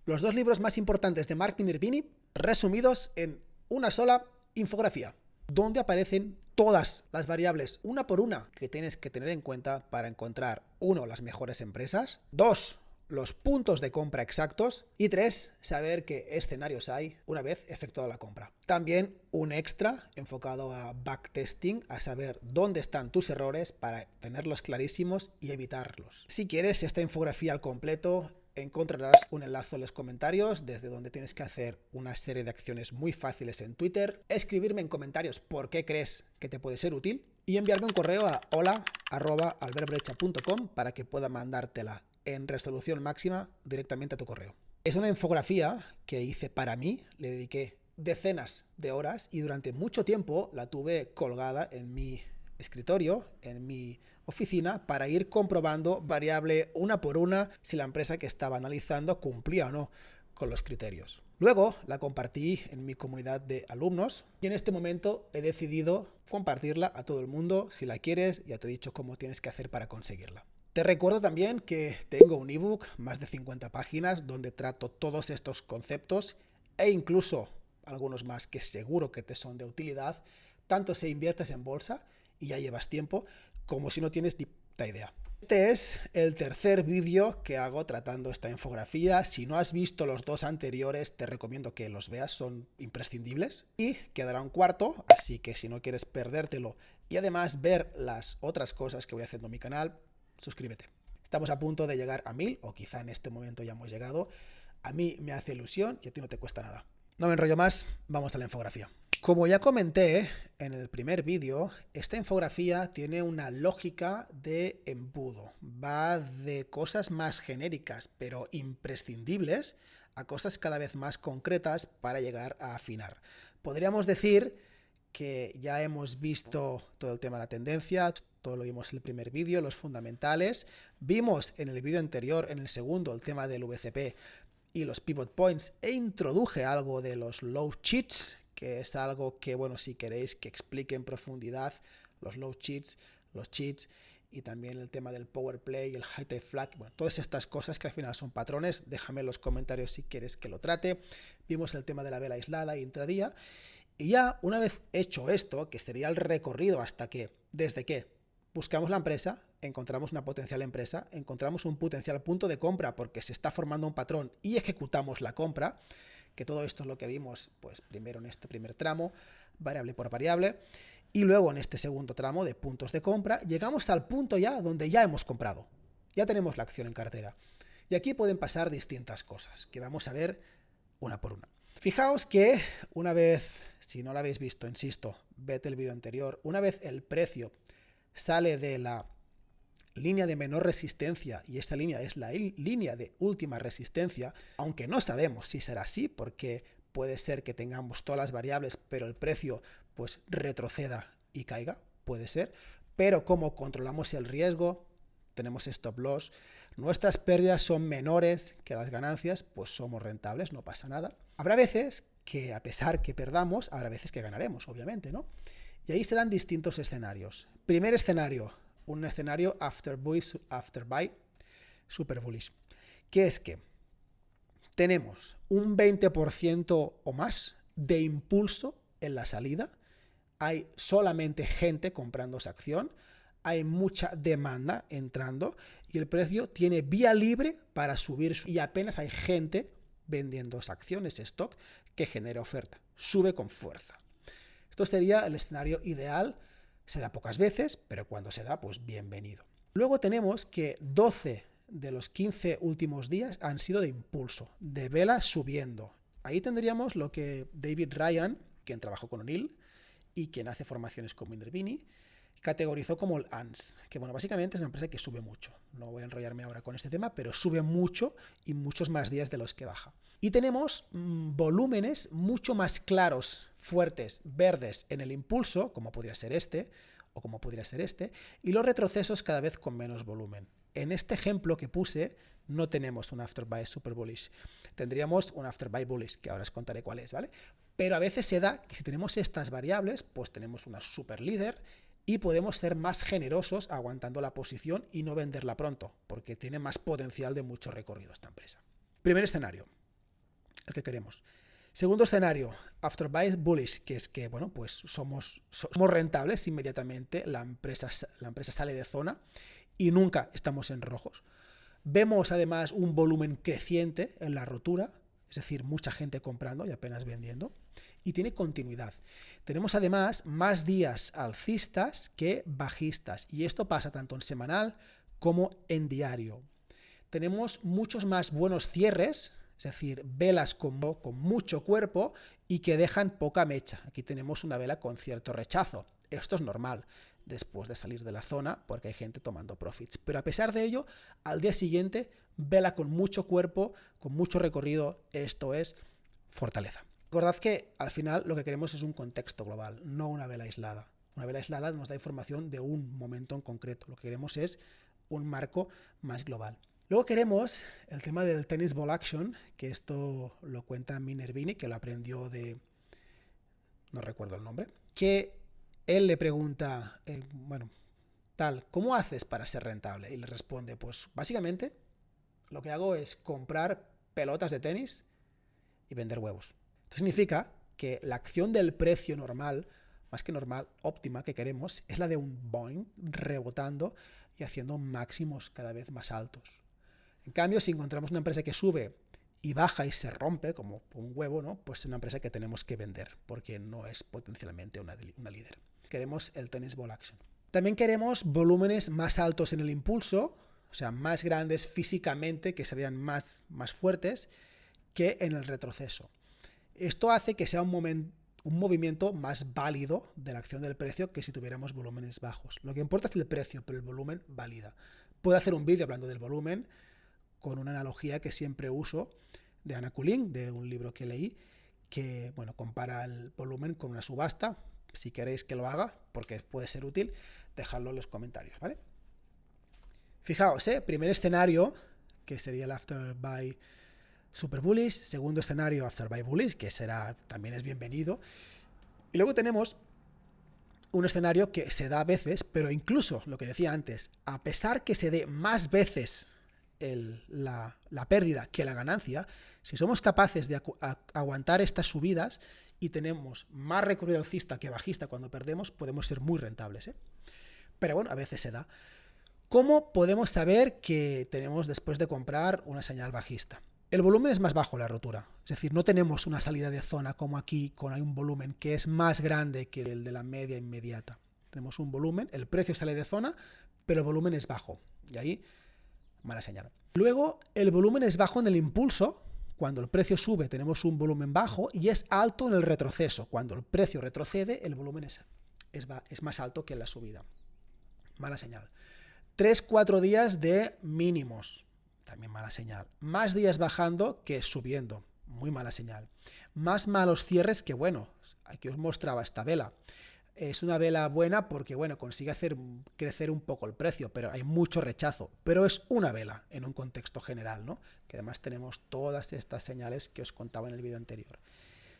Los dos libros más importantes de Mark Minervini resumidos en una sola infografía, donde aparecen todas las variables una por una que tienes que tener en cuenta para encontrar, 1, las mejores empresas, 2, los puntos de compra exactos y 3, saber qué escenarios hay una vez efectuada la compra. También un extra enfocado a backtesting, a saber dónde están tus errores para tenerlos clarísimos y evitarlos. Si quieres esta infografía al completo, encontrarás un enlace en los comentarios desde donde tienes que hacer una serie de acciones muy fáciles en Twitter, escribirme en comentarios por qué crees que te puede ser útil y enviarme un correo a hola@albertbrecha.com para que pueda mandártela en resolución máxima directamente a tu correo. Es una infografía que hice para mí, le dediqué decenas de horas y durante mucho tiempo la tuve colgada en mi escritorio, en mi oficina, para ir comprobando variable una por una si la empresa que estaba analizando cumplía o no con los criterios. Luego la compartí en mi comunidad de alumnos y en este momento he decidido compartirla a todo el mundo. Si la quieres, ya te he dicho cómo tienes que hacer para conseguirla. Te recuerdo también que tengo un ebook, más de 50 páginas, donde trato todos estos conceptos e incluso algunos más que seguro que te son de utilidad, tanto si inviertes en bolsa y ya llevas tiempo, como si no tienes ni puta idea. Este es el tercer vídeo que hago tratando esta infografía. Si no has visto los dos anteriores, te recomiendo que los veas, son imprescindibles. Y quedará un cuarto, así que si no quieres perdértelo y además ver las otras cosas que voy haciendo en mi canal, suscríbete. Estamos a punto de llegar a 1000, o quizá en este momento ya hemos llegado. A mí me hace ilusión y a ti no te cuesta nada. No me enrollo más, vamos a la infografía. Como ya comenté en el primer vídeo, esta infografía tiene una lógica de embudo. Va de cosas más genéricas, pero imprescindibles, a cosas cada vez más concretas para llegar a afinar. Podríamos decir que ya hemos visto todo el tema de la tendencia, todo lo vimos en el primer vídeo, los fundamentales. Vimos en el vídeo anterior, en el segundo, el tema del VCP y los pivot points, e introduje algo de los low cheats, que es algo que, bueno, si queréis que explique en profundidad los low cheats, los cheats, y también el tema del power play, el high tide flag, bueno, todas estas cosas que al final son patrones. Déjame en los comentarios si quieres que lo trate. Vimos el tema de la vela aislada e intradía, y ya una vez hecho esto, que sería el recorrido hasta que, desde que buscamos la empresa, encontramos una potencial empresa, encontramos un potencial punto de compra porque se está formando un patrón y ejecutamos la compra, que todo esto es lo que vimos pues primero en este primer tramo, variable por variable, y luego en este segundo tramo de puntos de compra, llegamos al punto ya donde ya hemos comprado, ya tenemos la acción en cartera. Y aquí pueden pasar distintas cosas, que vamos a ver una por una. Fijaos que una vez, si no lo habéis visto, insisto, vete el vídeo anterior, una vez el precio sale de la línea de menor resistencia y esta línea es la línea de última resistencia, aunque no sabemos si será así porque puede ser que tengamos todas las variables pero el precio pues retroceda y caiga, puede ser, pero como controlamos el riesgo, tenemos stop loss, nuestras pérdidas son menores que las ganancias, pues somos rentables, no pasa nada. Habrá veces que a pesar que perdamos, habrá veces que ganaremos, obviamente, ¿no? Y ahí se dan distintos escenarios. Primer escenario, un escenario after buy super bullish, que es que tenemos un 20% o más de impulso en la salida, hay solamente gente comprando esa acción, hay mucha demanda entrando y el precio tiene vía libre para subir y apenas hay gente vendiendo esa acción, ese stock que genera oferta, sube con fuerza. Esto sería el escenario ideal, se da pocas veces, pero cuando se da, pues bienvenido. Luego tenemos que 12 de los 15 últimos días han sido de impulso, de vela subiendo. Ahí tendríamos lo que David Ryan, quien trabajó con O'Neill y quien hace formaciones con Minervini, categorizó como el ANS, que bueno, básicamente es una empresa que sube mucho. No voy a enrollarme ahora con este tema, pero sube mucho y muchos más días de los que baja. Y tenemos volúmenes mucho más claros, fuertes, verdes en el impulso, como podría ser este, o como podría ser este, y los retrocesos cada vez con menos volumen. En este ejemplo que puse, no tenemos un afterbuy super bullish. Tendríamos un afterbuy bullish, que ahora os contaré cuál es, ¿vale? Pero a veces se da que si tenemos estas variables, pues tenemos una super líder y podemos ser más generosos aguantando la posición y no venderla pronto, porque tiene más potencial de mucho recorrido esta empresa. Primer escenario, el que queremos. Segundo escenario, after buy bullish, que es que, bueno, pues somos rentables inmediatamente, la empresa sale de zona y nunca estamos en rojos. Vemos además un volumen creciente en la rotura, es decir, mucha gente comprando y apenas vendiendo, y tiene continuidad. Tenemos además más días alcistas que bajistas, y esto pasa tanto en semanal como en diario. Tenemos muchos más buenos cierres, es decir, velas con mucho cuerpo y que dejan poca mecha. Aquí tenemos una vela con cierto rechazo. Esto es normal después de salir de la zona porque hay gente tomando profits. Pero a pesar de ello, al día siguiente, vela con mucho cuerpo, con mucho recorrido. Esto es fortaleza. Recordad que al final lo que queremos es un contexto global, no una vela aislada. Una vela aislada nos da información de un momento en concreto. Lo que queremos es un marco más global. Luego queremos el tema del tennis ball action, que esto lo cuenta Minervini, que lo aprendió de... no recuerdo el nombre, que él le pregunta, ¿cómo haces para ser rentable? Y le responde, pues básicamente lo que hago es comprar pelotas de tenis y vender huevos. Esto significa que la acción del precio normal, más que normal, óptima que queremos, es la de un boing rebotando y haciendo máximos cada vez más altos. En cambio, si encontramos una empresa que sube y baja y se rompe, como un huevo, ¿no? Pues es una empresa que tenemos que vender, porque no es potencialmente una líder. Queremos el tennis ball action. También queremos volúmenes más altos en el impulso, o sea, más grandes físicamente, que serían más fuertes, que en el retroceso. Esto hace que sea un movimiento más válido de la acción del precio que si tuviéramos volúmenes bajos. Lo que importa es el precio, pero el volumen valida. Puedo hacer un vídeo hablando del volumen, con una analogía que siempre uso de Anna Kulin, de un libro que leí, que compara el volumen con una subasta. Si queréis que lo haga, porque puede ser útil, dejadlo en los comentarios, ¿vale? Fijaos, primer escenario, que sería el after buy super bullish. Segundo escenario, after buy bullish, que también es bienvenido. Y luego tenemos un escenario que se da a veces, pero incluso, lo que decía antes, a pesar que se dé más veces la pérdida que la ganancia, si somos capaces de aguantar estas subidas y tenemos más recorrido alcista que bajista cuando perdemos, podemos ser muy rentables, Pero bueno, a veces se da. ¿Cómo podemos saber que tenemos después de comprar una señal bajista? El volumen es más bajo la rotura, es decir, no tenemos una salida de zona como aquí con un volumen que es más grande que el de la media inmediata. Tenemos un volumen, el precio sale de zona, pero el volumen es bajo y ahí mala señal. Luego, el volumen es bajo en el impulso. Cuando el precio sube tenemos un volumen bajo y es alto en el retroceso. Cuando el precio retrocede, el volumen es más alto que en la subida. Mala señal. 3-4 días de mínimos. También mala señal. Más días bajando que subiendo. Muy mala señal. Más malos cierres que aquí os mostraba esta vela. Es una vela buena porque, consigue hacer crecer un poco el precio, pero hay mucho rechazo. Pero es una vela en un contexto general, ¿no? Que además tenemos todas estas señales que os contaba en el vídeo anterior.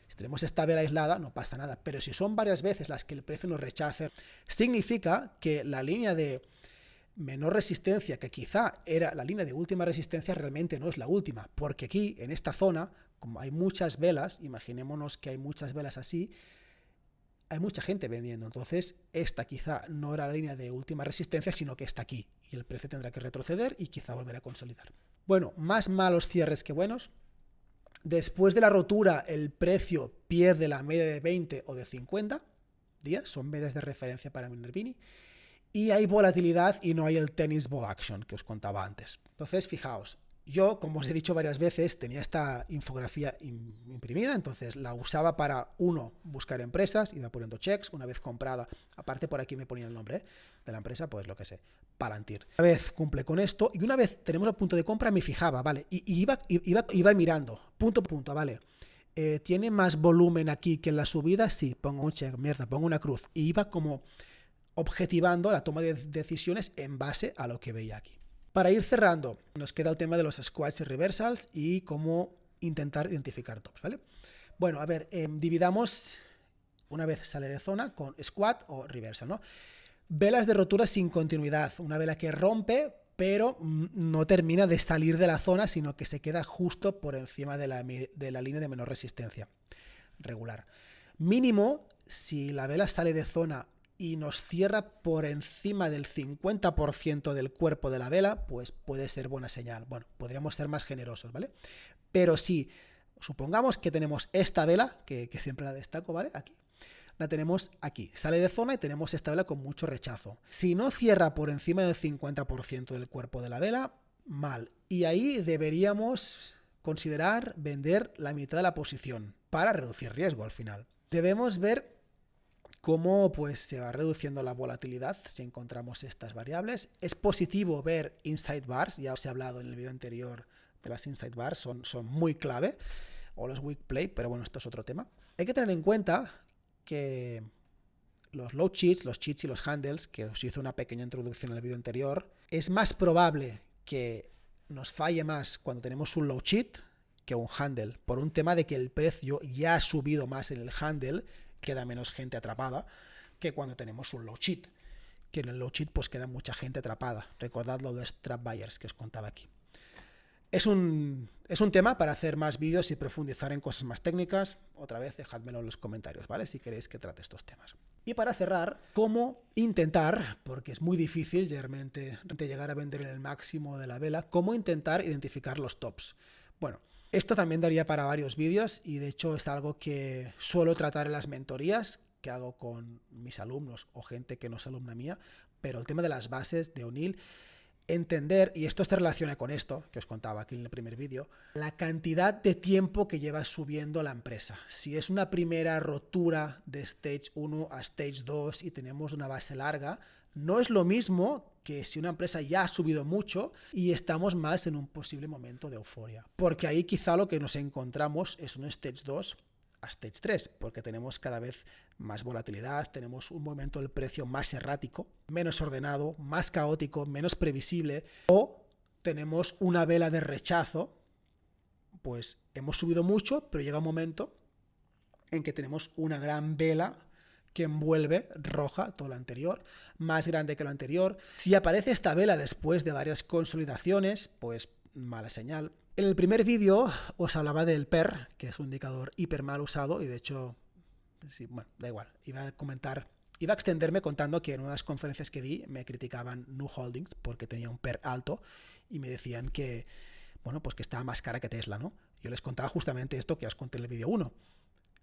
Si tenemos esta vela aislada, no pasa nada. Pero si son varias veces las que el precio nos rechace, significa que la línea de menor resistencia, que quizá era la línea de última resistencia, realmente no es la última. Porque aquí, en esta zona, como hay muchas velas, imaginémonos que hay muchas velas así, hay mucha gente vendiendo, entonces esta quizá no era la línea de última resistencia, sino que está aquí, y el precio tendrá que retroceder y quizá volver a consolidar. Bueno, más malos cierres que buenos. Después de la rotura, el precio pierde la media de 20 o de 50 días, son medias de referencia para Minervini, y hay volatilidad y no hay el tennis ball action que os contaba antes. Entonces, fijaos, yo, como os he dicho varias veces, tenía esta infografía imprimida, entonces la usaba para, buscar empresas, iba poniendo checks, una vez comprada, aparte por aquí me ponía el nombre de la empresa, pues lo que sé, Palantir. Una vez cumple con esto, y una vez tenemos el punto de compra, me fijaba, ¿vale? Y iba mirando, punto a punto, ¿vale? ¿Tiene más volumen aquí que en la subida? Sí, pongo un check, pongo una cruz. Y iba como objetivando la toma de decisiones en base a lo que veía aquí. Para ir cerrando, nos queda el tema de los squats y reversals y cómo intentar identificar tops, ¿vale? Bueno, a ver, dividamos una vez sale de zona con squat o reversal, ¿no? Velas de rotura sin continuidad, una vela que rompe pero no termina de salir de la zona, sino que se queda justo por encima de la línea de menor resistencia regular. Mínimo, si la vela sale de zona y nos cierra por encima del 50% del cuerpo de la vela, pues puede ser buena señal. Bueno, podríamos ser más generosos, ¿vale? Pero si supongamos que tenemos esta vela, que siempre la destaco, ¿vale? Aquí. La tenemos aquí. Sale de zona y tenemos esta vela con mucho rechazo. Si no cierra por encima del 50% del cuerpo de la vela, mal. Y ahí deberíamos considerar vender la mitad de la posición para reducir riesgo al final. Debemos ver cómo pues, se va reduciendo la volatilidad si encontramos estas variables. Es positivo ver inside bars, ya os he hablado en el vídeo anterior de las inside bars, son muy clave, o los weak play, pero bueno, esto es otro tema. Hay que tener en cuenta que los low cheats, los cheats y los handles, que os hice una pequeña introducción en el vídeo anterior, es más probable que nos falle más cuando tenemos un low cheat que un handle, por un tema de que el precio ya ha subido más en el handle, queda menos gente atrapada, que cuando tenemos un low cheat, que en el low cheat pues queda mucha gente atrapada. Recordad lo de trap buyers que os contaba aquí. Es un tema para hacer más vídeos y profundizar en cosas más técnicas. Otra vez, dejádmelo en los comentarios, ¿vale? Si queréis que trate estos temas. Y para cerrar, cómo intentar, porque es muy difícil realmente llegar a vender en el máximo de la vela, cómo intentar identificar los tops. Bueno, esto también daría para varios vídeos y de hecho es algo que suelo tratar en las mentorías que hago con mis alumnos o gente que no es alumna mía, pero el tema de las bases de O'Neill, entender, y esto se relaciona con esto que os contaba aquí en el primer vídeo, la cantidad de tiempo que lleva subiendo la empresa. Si es una primera rotura de Stage 1 a Stage 2 y tenemos una base larga, no es lo mismo que si una empresa ya ha subido mucho y estamos más en un posible momento de euforia. Porque ahí quizá lo que nos encontramos es un Stage 2 a Stage 3, porque tenemos cada vez más volatilidad, tenemos un momento del precio más errático, menos ordenado, más caótico, menos previsible, o tenemos una vela de rechazo, pues hemos subido mucho, pero llega un momento en que tenemos una gran vela que envuelve roja todo lo anterior, más grande que lo anterior. Si aparece esta vela después de varias consolidaciones, pues mala señal. En el primer vídeo os hablaba del PER, que es un indicador hiper mal usado, y de hecho, sí, bueno, da igual, iba a extenderme contando que en una de las conferencias que di me criticaban Nu Holdings porque tenía un PER alto y me decían que, bueno, pues que estaba más cara que Tesla, ¿no? Yo les contaba justamente esto que os conté en el vídeo 1.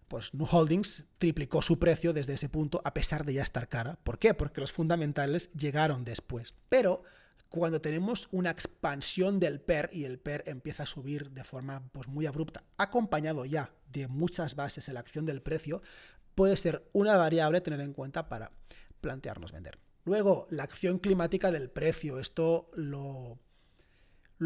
Pues Nu Holdings triplicó su precio desde ese punto a pesar de ya estar cara. ¿Por qué? Porque los fundamentales llegaron después. Pero cuando tenemos una expansión del PER y el PER empieza a subir de forma pues, muy abrupta, acompañado ya de muchas bases en la acción del precio, puede ser una variable a tener en cuenta para plantearnos vender. Luego, la acción climática del precio. Esto lo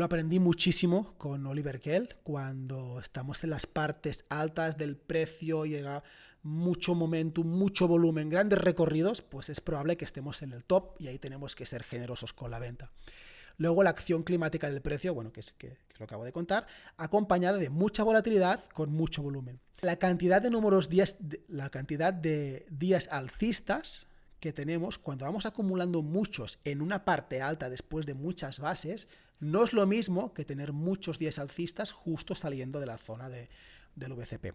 aprendí muchísimo con Oliver Kell. Cuando estamos en las partes altas del precio, llega mucho momentum, mucho volumen, grandes recorridos, pues es probable que estemos en el top y ahí tenemos que ser generosos con la venta. Luego la acción climática del precio, bueno, que es lo que acabo de contar, acompañada de mucha volatilidad con mucho volumen. La cantidad de días alcistas que tenemos cuando vamos acumulando muchos en una parte alta después de muchas bases, no es lo mismo que tener muchos días alcistas justo saliendo de la zona del VCP.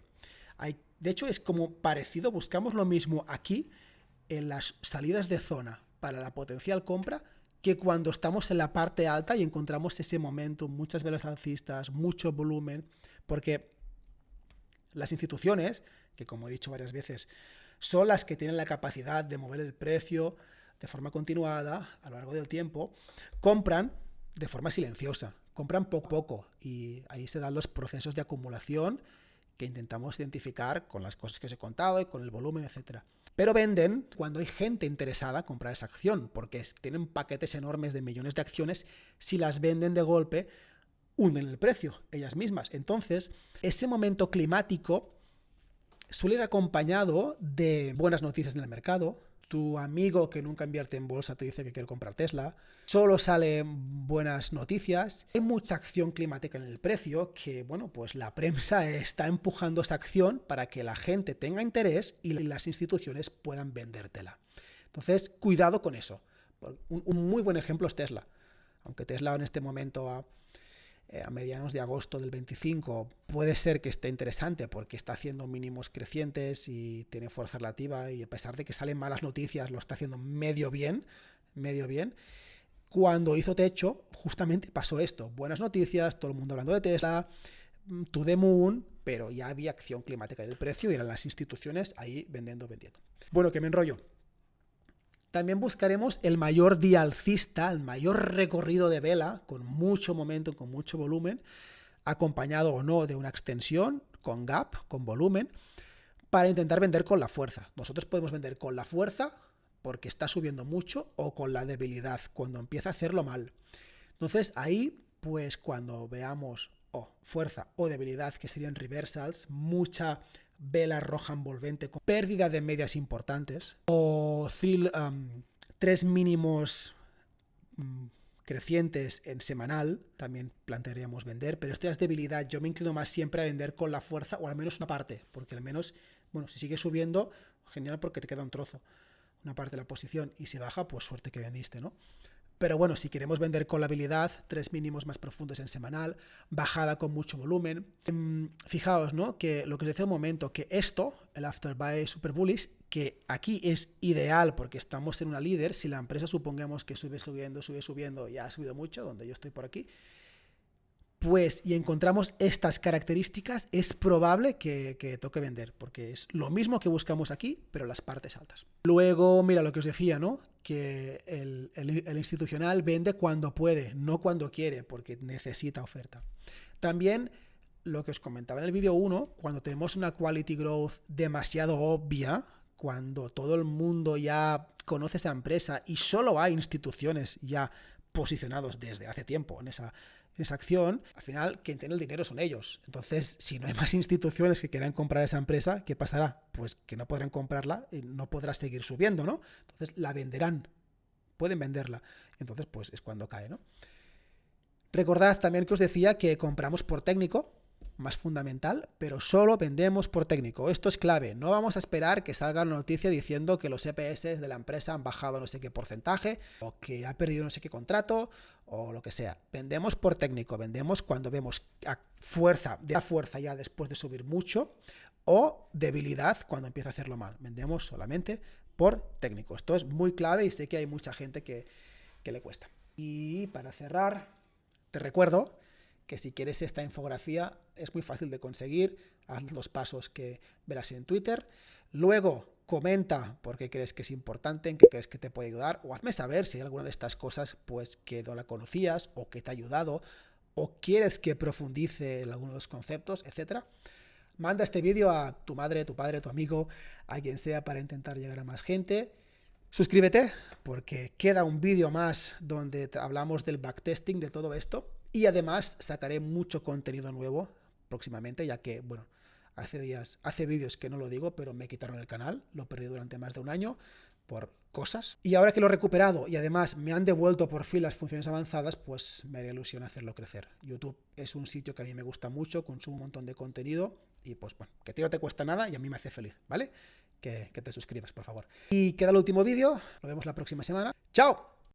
De hecho, es como parecido, buscamos lo mismo aquí en las salidas de zona para la potencial compra que cuando estamos en la parte alta y encontramos ese momento, muchas velas alcistas, mucho volumen, porque las instituciones, que como he dicho varias veces, son las que tienen la capacidad de mover el precio de forma continuada a lo largo del tiempo, compran de forma silenciosa, compran poco a poco y ahí se dan los procesos de acumulación que intentamos identificar con las cosas que os he contado y con el volumen, etc. Pero venden cuando hay gente interesada en comprar esa acción, porque tienen paquetes enormes de millones de acciones. Si las venden de golpe, hunden el precio ellas mismas. Entonces, ese momento climático suele ir acompañado de buenas noticias en el mercado. Tu amigo que nunca invierte en bolsa te dice que quiere comprar Tesla. Solo salen buenas noticias. Hay mucha acción climática en el precio que, bueno, pues la prensa está empujando esa acción para que la gente tenga interés y las instituciones puedan vendértela. Entonces, cuidado con eso. Un muy buen ejemplo es Tesla. aunque Tesla en este momento a medianos de agosto del 25 puede ser que esté interesante porque está haciendo mínimos crecientes y tiene fuerza relativa, y a pesar de que salen malas noticias lo está haciendo medio bien. Cuando hizo techo justamente pasó esto, buenas noticias, todo el mundo hablando de Tesla, to the moon, pero ya había acción climática del precio y eran las instituciones ahí vendiendo. Bueno, que me enrollo. También buscaremos el mayor día alcista, el mayor recorrido de vela, con mucho momento, con mucho volumen, acompañado o no de una extensión, con gap, con volumen, para intentar vender con la fuerza. Nosotros podemos vender con la fuerza porque está subiendo mucho, o con la debilidad, cuando empieza a hacerlo mal. Entonces ahí, pues cuando veamos fuerza o debilidad, que serían reversals, mucha vela roja envolvente con pérdida de medias importantes, o tres mínimos crecientes en semanal, también plantearíamos vender, pero esto es debilidad. Yo me inclino más siempre a vender con la fuerza, o al menos una parte, porque al menos, bueno, si sigue subiendo, genial, porque te queda un trozo, una parte de la posición, y si baja, pues suerte que vendiste, ¿no? Pero bueno, si queremos vender con la habilidad, tres mínimos más profundos en semanal, bajada con mucho volumen. Fijaos, ¿no? Que lo que os decía un momento, que esto, el afterbuy super bullish, que aquí es ideal porque estamos en una líder. Si la empresa supongamos que sube subiendo, ya ha subido mucho, donde yo estoy por aquí, pues, y encontramos estas características, es probable que toque vender, porque es lo mismo que buscamos aquí, pero las partes altas. Luego, mira lo que os decía, ¿no? Que el institucional vende cuando puede, no cuando quiere, porque necesita oferta. También lo que os comentaba en el vídeo 1, cuando tenemos una quality growth demasiado obvia, cuando todo el mundo ya conoce esa empresa y solo hay instituciones ya posicionados desde hace tiempo en esa acción, al final quien tiene el dinero son ellos. Entonces, si no hay más instituciones que quieran comprar esa empresa, ¿qué pasará? Pues que no podrán comprarla y no podrá seguir subiendo, ¿no? Entonces la venderán, pueden venderla. Entonces, pues es cuando cae, ¿no? Recordad también que os decía que compramos por técnico, más fundamental, pero solo vendemos por técnico. Esto es clave. No vamos a esperar que salga una noticia diciendo que los EPS de la empresa han bajado no sé qué porcentaje, o que ha perdido no sé qué contrato, o lo que sea. Vendemos por técnico. Vendemos cuando vemos fuerza ya después de subir mucho, o debilidad cuando empieza a hacerlo mal. Vendemos solamente por técnico. Esto es muy clave y sé que hay mucha gente que le cuesta. Y para cerrar, te recuerdo que si quieres esta infografía es muy fácil de conseguir. Haz los pasos que verás en Twitter. Luego comenta por qué crees que es importante, en qué crees que te puede ayudar, o hazme saber si hay alguna de estas cosas pues que no la conocías o que te ha ayudado, o quieres que profundice en algunos de los conceptos, etc. Manda este vídeo a tu madre, tu padre, tu amigo, a quien sea, para intentar llegar a más gente. Suscríbete, porque queda un vídeo más donde hablamos del backtesting, de todo esto. Y además sacaré mucho contenido nuevo próximamente, ya que, bueno, hace vídeos que no lo digo, pero me quitaron el canal, lo perdí durante más de un año por cosas. Y ahora que lo he recuperado y además me han devuelto por fin las funciones avanzadas, pues me haría ilusión hacerlo crecer. YouTube es un sitio que a mí me gusta mucho, consumo un montón de contenido y pues bueno, que a ti no te cuesta nada y a mí me hace feliz, ¿vale? Que te suscribas, por favor. Y queda el último vídeo, lo vemos la próxima semana. ¡Chao!